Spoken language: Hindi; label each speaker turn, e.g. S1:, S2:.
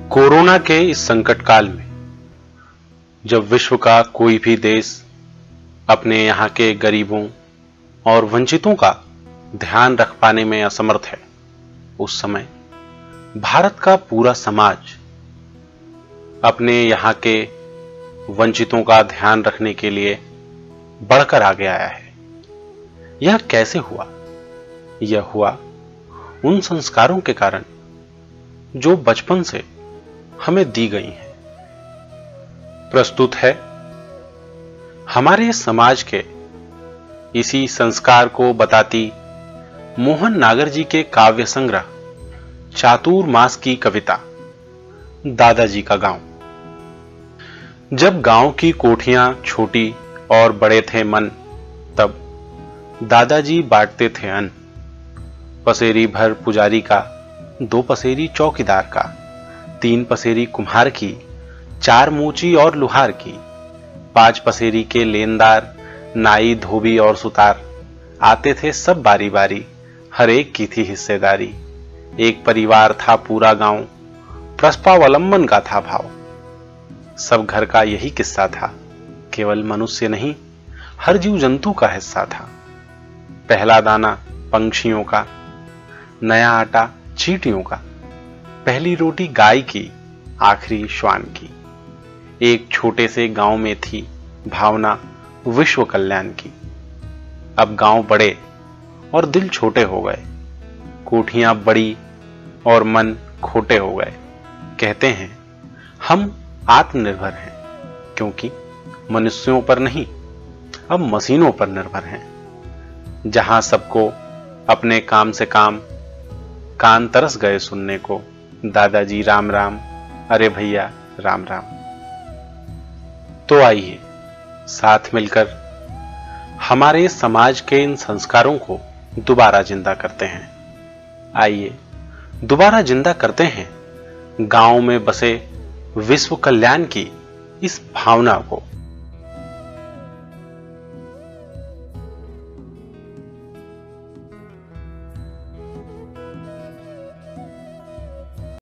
S1: कोरोना के इस संकट काल में जब विश्व का कोई भी देश अपने यहाँ के गरीबों और वंचितों का ध्यान रख पाने में असमर्थ है, उस समय भारत का पूरा समाज अपने यहाँ के वंचितों का ध्यान रखने के लिए बढ़कर आगे आया है। यह कैसे हुआ? यह हुआ उन संस्कारों के कारण जो बचपन से हमें दी गई हैं। प्रस्तुत है हमारे समाज के इसी संस्कार को बताती मोहन नागर जी के काव्य संग्रह चातुर्मास की कविता दादाजी का गांव। जब गांव की कोठियां छोटी और बड़े थे मन, तब दादाजी बांटते थे अन्न। पसेरी भर पुजारी का, 2 पसेरी चौकीदार का, 3 पसेरी कुम्हार की, 4 मोची और लुहार की, 5 पसेरी के लेनदार, नाई, धोबी और सुतार। आते थे सब बारी बारी, हर एक की थी हिस्सेदारी। एक परिवार था पूरा गांव, प्रस्पावलंबन का था भाव। सब घर का यही किस्सा था, केवल मनुष्य नहीं हर जीव जंतु का हिस्सा था। पहला दाना पंछियों का, नया आटा चींटियों का, पहली रोटी गाय की, आखिरी श्वान की। एक छोटे से गांव में थी भावना विश्व कल्याण की। अब गांव बड़े और दिल छोटे हो गए, कोठियां बड़ी और मन खोटे हो गए। कहते हैं हम आत्मनिर्भर हैं, क्योंकि मनुष्यों पर नहीं अब मशीनों पर निर्भर हैं। जहां सबको अपने काम से काम, कान तरस गए सुनने को, दादाजी राम राम, अरे भैया राम राम। तो आइए साथ मिलकर हमारे समाज के इन संस्कारों को दोबारा जिंदा करते हैं। आइए दोबारा जिंदा करते हैं गांव में बसे विश्व कल्याण की इस भावना को।